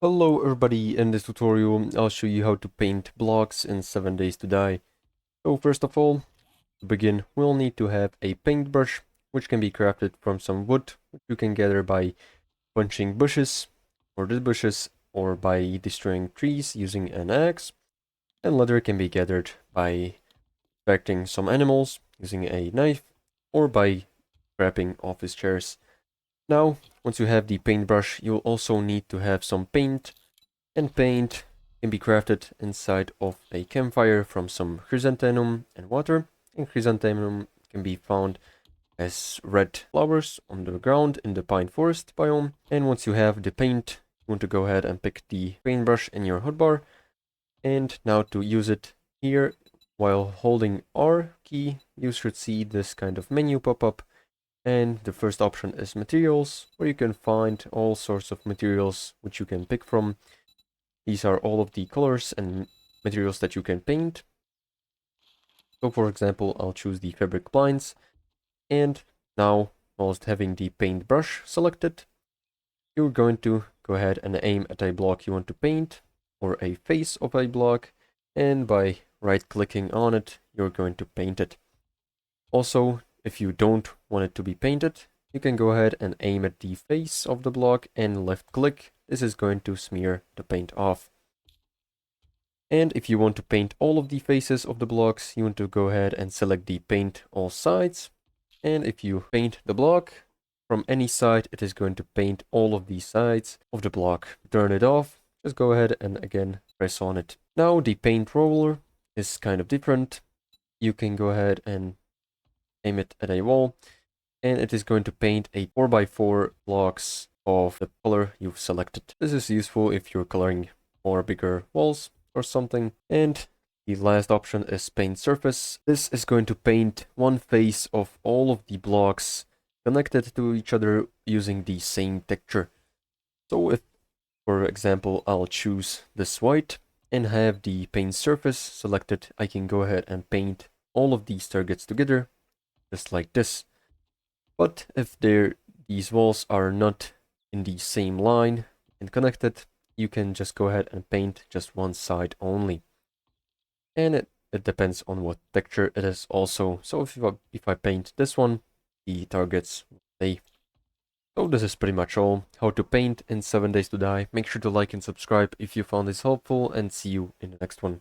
Hello everybody, in this tutorial I'll show you how to paint blocks in 7 Days to Die. So first of all, to begin we'll need to have a paintbrush, which can be crafted from some wood, which you can gather by punching bushes, or dead bushes, or by destroying trees using an axe, and leather can be gathered by extracting some animals using a knife, or by scraping office chairs. Now, once you have the paintbrush, you'll also need to have some paint, and paint can be crafted inside of a campfire from some chrysanthemum and water. And chrysanthemum can be found as red flowers on the ground in the pine forest biome. And once you have the paint, you want to go ahead and pick the paintbrush in your hotbar. And now to use it here, while holding R key, you should see this kind of menu pop up. And the first option is materials, where you can find all sorts of materials which you can pick from. These are all of the colors and materials that you can paint. So for example, I'll choose the fabric blinds, and now, whilst having the paintbrush selected, you're going to go ahead and aim at a block you want to paint, or a face of a block, and by right-clicking on it, you're going to paint it. Also, if you don't want it to be painted, you can go ahead and aim at the face of the block and left-click. This is going to smear the paint off. And if you want to paint all of the faces of the blocks, you want to go ahead and select the paint all sides. And if you paint the block from any side, it is going to paint all of the sides of the block. Turn it off, just go ahead and again press on it. Now the paint roller is kind of different. You can go ahead and aim it at a wall, and it is going to paint a 4x4 blocks of the color you've selected. This is useful if you're coloring more bigger walls or something. And the last option is paint surface. This is going to paint one face of all of the blocks connected to each other using the same texture. So if, for example, I'll choose this white and have the paint surface selected, I can go ahead and paint all of these targets together, just like this. But if these walls are not in the same line and connected, you can just go ahead and paint just one side only. And it depends on what texture it is also. So if I paint this one, the targets will stay. So this is pretty much all. How to paint in 7 Days to Die. Make sure to like and subscribe if you found this helpful, and see you in the next one.